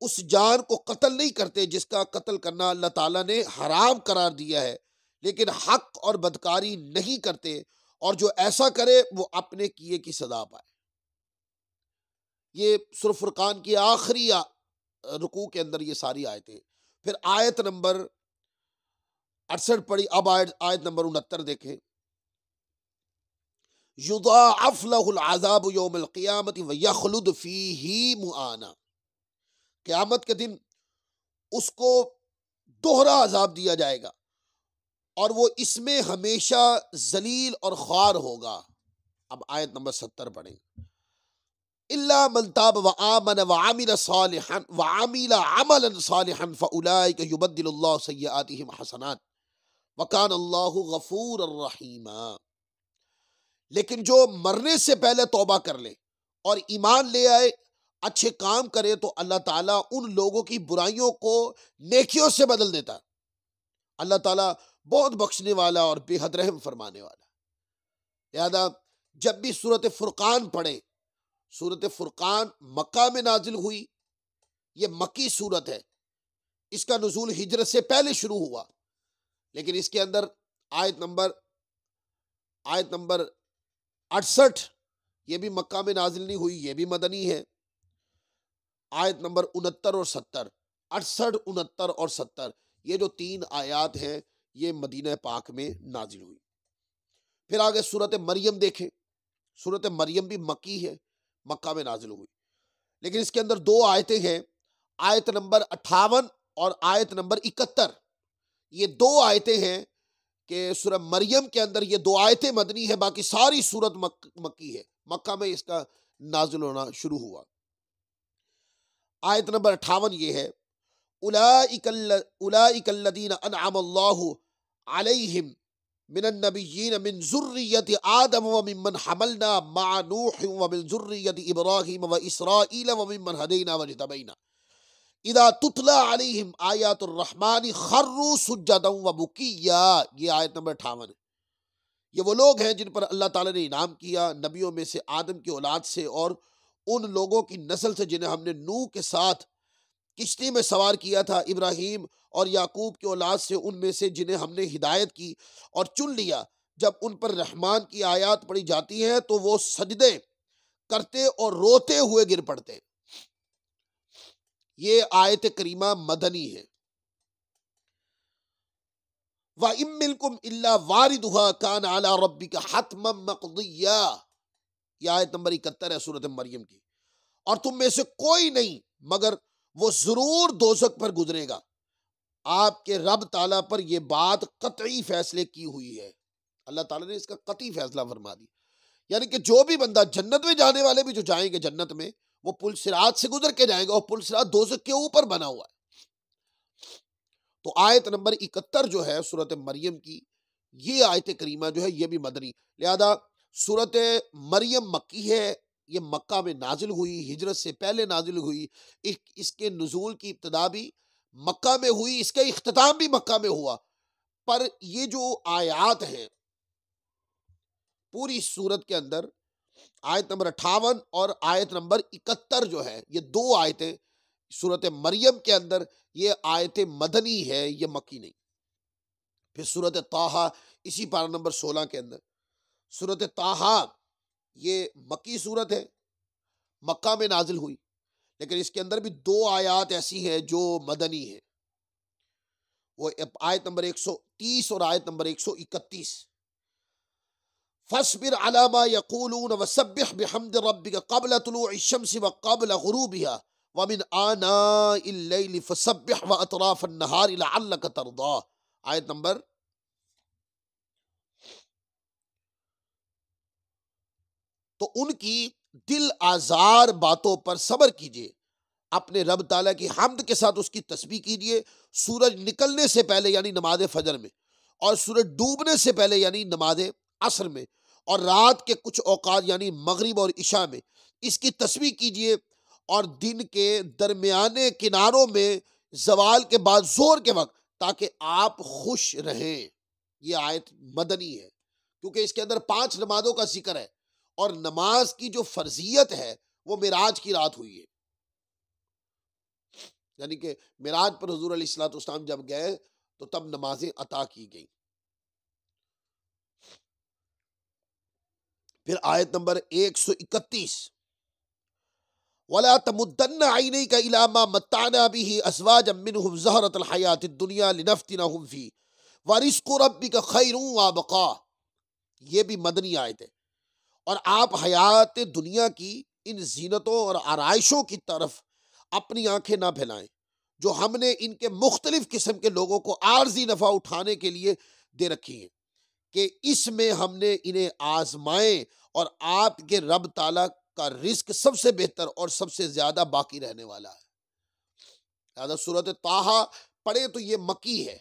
اس جان کو قتل نہیں کرتے جس کا قتل کرنا اللہ تعالیٰ نے حرام قرار دیا ہے، لیکن حق اور بدکاری نہیں کرتے، اور جو ایسا کرے وہ اپنے کیے کی سزا پائے۔ یہ سورہ فرقان کی آخری رکوع کے اندر یہ ساری آیتیں۔ پھر آیت نمبر 68 پڑھی، اب آیت نمبر 69 دیکھیں۔ یضاعف لہ العذاب یوم القیامت ویخلد فیہ مہانا، قیامت کے دن اس کو دوہرا عذاب دیا جائے گا اور وہ اس میں ہمیشہ ذلیل اور خوار ہوگا۔ اب آیت نمبر 70 پڑھیں۔ الا من تاب وآمن وعمل صالحا وعمل عملا صالحا فاولئک یبدل اللہ سیئاتہم حسنات وکان اللہ غفورا رحیما، لیکن جو مرنے سے پہلے توبہ کر لے اور ایمان لے آئے، اچھے کام کرے، تو اللہ تعالیٰ ان لوگوں کی برائیوں کو نیکیوں سے بدل دیتا ہے۔ اللہ تعالیٰ بہت بخشنے والا اور بے حد رحم فرمانے والا۔ لہذا جب بھی سورۃ فرقان پڑھیں، سورۃ فرقان مکہ میں نازل ہوئی، یہ مکی سورت ہے، اس کا نزول ہجرت سے پہلے شروع ہوا، لیکن اس کے اندر آیت نمبر 68 یہ بھی مکہ میں نازل نہیں ہوئی، یہ بھی مدنی ہے۔ آیت نمبر 69 اور 70، 68، 69 اور 70، یہ جو 3 آیات ہیں یہ مدینہ پاک میں نازل ہوئی۔ پھر آگے سورت مریم دیکھیں، سورت مریم بھی مکی ہے، مکہ میں نازل ہوئی، لیکن اس کے اندر 2 آیتیں ہیں، آیت نمبر 58 اور آیت نمبر 71۔ یہ 2 آیتیں ہیں کہ سورہ مریم کے اندر یہ 2 آیتیں مدنی ہے، باقی ساری سورت مکی ہے، مکہ میں اس کا نازل ہونا شروع ہوا۔ آیت نمبر 58 یہ ہے اولئک الذین انعم اللہ علیہم من النبیین من ذریت آدم وممن حملنا مع نوح ومن ذریت ابراہیم واسرائیل وممن ہدینا واجتبینا اذا تتلی علیہم آیات الرحمن خروا سجدا وبکیا۔ یہ آیت نمبر 58 ہے۔ یہ وہ لوگ ہیں جن پر اللہ تعالیٰ نے انعام کیا نبیوں میں سے آدم کی اولاد سے اور ان لوگوں کی نسل سے جنہیں ہم نے نوح کے ساتھ کشتی میں سوار کیا تھا، ابراہیم اور یعقوب کی اولاد سے ان میں سے جنہیں ہم نے ہدایت کی اور چن لیا۔ جب ان پر رحمان کی آیات پڑھی جاتی ہیں تو وہ سجدے کرتے اور روتے ہوئے گر پڑتے۔ یہ آیت کریمہ مدنی ہے۔ وَإِن مِّنكُمْ إِلَّا وَارِدُهَا كَانَ عَلَىٰ رَبِّكَ حَتْمًا مَّقْضِيًّا۔ یہ آیت نمبر 71 ہے سورۃ مریم کی۔ اور تم میں سے کوئی نہیں مگر وہ ضرور دوزخ پر گزرے گا، آپ کے رب تعالیٰ پر یہ بات قطعی فیصلے کی ہوئی ہے۔ اللہ تعالیٰ نے اس کا قطعی فیصلہ فرما دی، یعنی کہ جو بھی بندہ جنت میں جانے والے بھی جو جائیں گے جنت میں، وہ پل صراط سے گزر کے جائیں گے، اور پل صراط دوزخ کے اوپر بنا ہوا ہے۔ تو آیت نمبر 71 جو ہے سورۃ مریم کی، یہ آیت کریمہ جو ہے یہ بھی مدنی، لہذا سورۃ مریم مکی ہے، یہ مکہ میں نازل ہوئی، ہجرت سے پہلے نازل ہوئی، اس کے نزول کی ابتدا بھی مکہ میں ہوئی، اس کا اختتام بھی مکہ میں ہوا۔ پر یہ جو آیات ہیں پوری سورت کے اندر، آیت نمبر 58 اور آیت نمبر 71 جو ہے، یہ دو آیتیں سورت مریم کے اندر، یہ آیت مدنی ہے، یہ مکی نہیں۔ پھر سورت طٰہٰ اسی پارہ نمبر 16 کے اندر، سورت طٰہٰ یہ مکی سورت ہے، مکہ میں نازل ہوئی، لیکن اس کے اندر بھی دو آیات ایسی ہیں جو مدنی ہیں، وہ آیت نمبر 130 اور آیت نمبر 131۔ فاصبر على ما يقولون وسبح بحمد ربك قبل طلوع الشمس وقبل غروبها ومن آناء الليل فسبح وأطراف النهار لعلك ترضى۔ آیت نمبر تو ان کی دل آزار باتوں پر صبر کیجیے، اپنے رب تعالیٰ کی حمد کے ساتھ اس کی تسبیح کیجیے، سورج نکلنے سے پہلے یعنی نماز فجر میں، اور سورج ڈوبنے سے پہلے یعنی نماز عصر میں، اور رات کے کچھ اوقات یعنی مغرب اور عشاء میں اس کی تسبیح کیجیے، اور دن کے درمیانے کناروں میں زوال کے بعد زور کے وقت، تاکہ آپ خوش رہیں۔ یہ آیت مدنی ہے کیونکہ اس کے اندر 5 نمازوں کا ذکر ہے، اور نماز کی جو فرضیت ہے وہ معراج کی رات ہوئی ہے، یعنی کہ معراج پر حضور علیہ الصلوۃ والسلام جب گئے تو تب نمازیں عطا کی گئیں۔ پھر آیت نمبر 131، وَلَا تَمُدَّنَّ عَيْنَيْكَ إِلَىٰ مَا مَتَّعْنَا بِهِ أَزْوَاجًا مِّنْهُمْ زَهْرَةَ الْحَيَاةِ الدُّنْيَا لِنَفْتِنَهُمْ فِيهِ وَرِزْقُ رَبِّكَ خَيْرٌ وَأَبْقَىٰ۔ یہ بھی مدنی آیت ہے، اور آپ حیات دنیا کی ان زینتوں اور آرائشوں کی طرف اپنی آنکھیں نہ پھیلائیں جو ہم نے ان کے مختلف قسم کے لوگوں کو عارضی نفع اٹھانے کے لیے دے رکھی ہیں، کہ اس میں ہم نے انہیں آزمائیں، اور آپ کے رب تعالیٰ کا رزق سب سے بہتر اور سب سے زیادہ باقی رہنے والا ہے۔ لہذا سورۃ طٰہٰ پڑھیں تو یہ مکی ہے،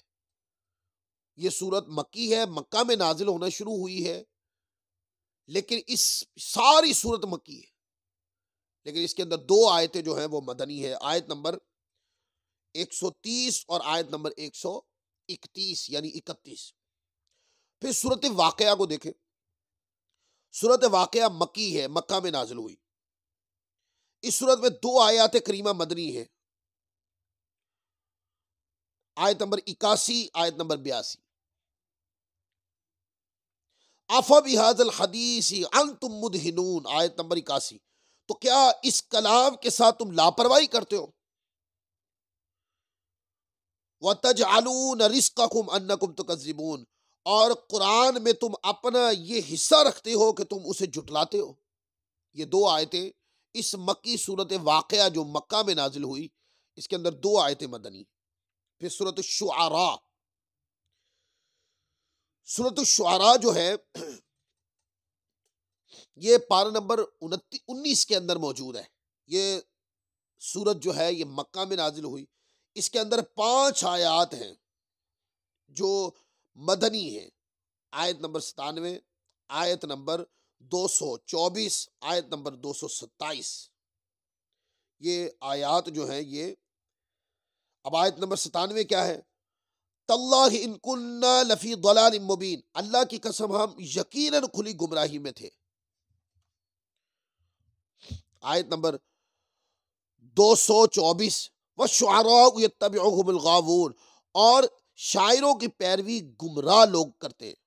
یہ سورت مکی ہے، مکہ میں نازل ہونا شروع ہوئی ہے، لیکن اس ساری سورت مکی ہے، لیکن اس کے اندر 2 آیتیں جو ہیں وہ مدنی ہے، آیت نمبر 130 اور آیت نمبر 131 یعنی 31۔ پھر سورت واقعہ کو دیکھیں، سورت واقعہ مکی ہے، مکہ میں نازل ہوئی، اس سورت میں 2 آیات کریمہ مدنی ہے، آیت نمبر 81 آیت نمبر 82۔ أَفَبِهَذَا الْحَدِيثِ أَنْتُمْ مُدْهِنُونَ، آیت نمبر 81۔ تو کیا اس کلام کے ساتھ تم لاپرواہی کرتے ہو؟ وَتَجْعَلُونَ رِزْقَكُمْ أَنَّكُمْ تُكَذِّبُونَ، اور قرآن میں تم اپنا یہ حصہ رکھتے ہو کہ تم اسے جھٹلاتے ہو۔ یہ 2 آیتیں اس مکی صورت واقعہ جو مکہ میں نازل ہوئی، اس کے اندر 2 آیتیں مدنی۔ پھر سورۃ الشعراء، سورۃ الشعراء جو ہے یہ پارہ نمبر 19 کے اندر موجود ہے۔ یہ سورت جو ہے یہ مکہ میں نازل ہوئی، اس کے اندر 5 آیات ہیں جو مدنی ہیں، آیت نمبر 97، آیت نمبر 224، آیت نمبر 227، یہ آیات جو ہیں یہ، اب آیت نمبر 97 کیا ہے؟ تاللہ ان کننا لفی ضلال مبین، اللہ کی قسم ہم یقیناً کھلی گمراہی میں تھے۔ آیت نمبر 224، وَالشُّعَرَاءُ يَتَّبِعُهُمُ الْغَاوُونَ، اور شاعروں کی پیروی گمراہ لوگ کرتے ہیں۔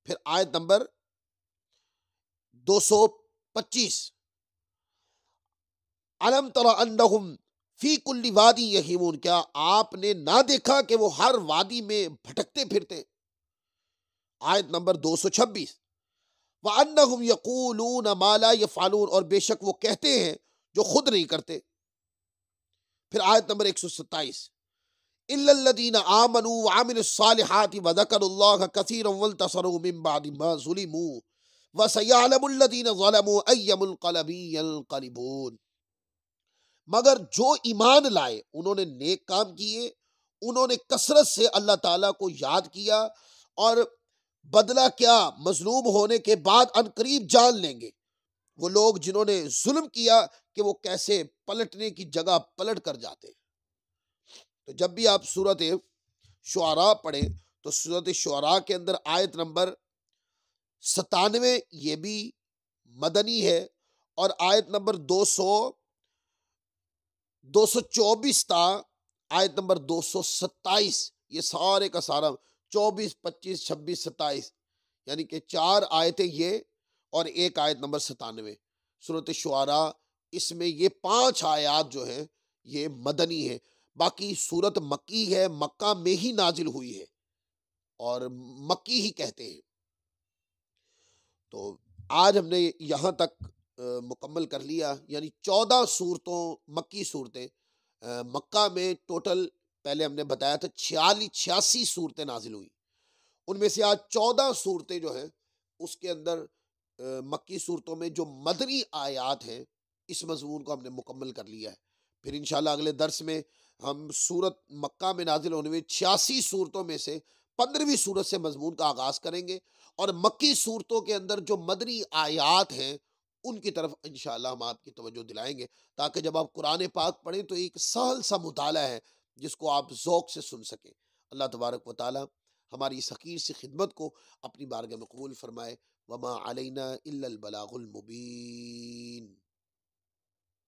پھر آیت نمبر 225، أَلَمْ تَرَ أَنَّهُمْ فِي كُلِّ وَادٍ يَهِيمُونَ، کیا آپ نے نہ دیکھا کہ وہ ہر وادی میں بھٹکتے پھرتے؟ آیت نمبر 226، وَأَنَّهُمْ يَقُولُونَ مَا لَا يَفْعَلُونَ، اور بے شک وہ کہتے ہیں جو خود نہیں کرتے۔ پھر آیت نمبر 127، إِلَّا الَّذِينَ آمَنُوا وَعَمِلُوا الصَّالِحَاتِ وَذَكَرُوا اللَّهَ كَثِيرًا وَانتَصَرُوا مِن بَعْدِ مَا ظُلِمُوا وَسَيَعْلَمُ الَّذِينَ ظَلَمُوا أَيَّ مُنقَلَبٍ يَنقَلِبُونَ، مگر جو ایمان لائے، انہوں نے نیک کام کیے، انہوں نے کثرت سے اللہ تعالیٰ کو یاد کیا، اور بدلہ کیا مظلوم ہونے کے بعد عنقریب جان لیں گے وہ لوگ جنہوں نے ظلم کیا کہ وہ کیسے پلٹنے کی جگہ پلٹ کر جاتے۔ تو جب بھی آپ سورت شعراء پڑھیں تو سورت شعراء کے اندر آیت نمبر 97 یہ بھی مدنی ہے، اور آیت نمبر 224 تا آیت نمبر 227، یہ سارے کا سارا 24، 25، 26، 27، یعنی کہ 4 آیتیں یہ اور ایک آیت نمبر 97 سورۃ شعراء، اس میں یہ 5 آیات جو ہیں یہ مدنی ہے۔ باقی سورت مکی ہے، مکہ میں ہی نازل ہوئی ہے اور مکی ہی کہتے ہیں۔ تو آج ہم نے یہاں تک مکمل کر لیا، یعنی 14 صورتوں مکی صورتیں، مکہ میں ٹوٹل پہلے ہم نے بتایا تھا 86 صورتیں نازل ہوئی، ان میں سے آج 14 صورتیں جو ہیں اس کے اندر مکی صورتوں میں جو مدنی آیات ہیں اس مضمون کو ہم نے مکمل کر لیا ہے۔ پھر انشاءاللہ اگلے درس میں ہم سورت مکہ میں نازل ہونے میں 86 صورتوں میں سے 15ویں صورت سے مضمون کا آغاز کریں گے، اور مکی صورتوں کے اندر جو مدنی آیات ہیں ان کی طرف انشاءاللہ ہم آپ کی توجہ دلائیں گے، تاکہ جب آپ قرآن پاک پڑھیں تو ایک سہل سا مطالعہ ہے جس کو آپ ذوق سے سن سکیں۔ اللہ تبارک و تعالی ہماری اس حقیر سی خدمت کو اپنی بارگاہ میں قبول فرمائے۔ وما علینا الا البلاغ المبین۔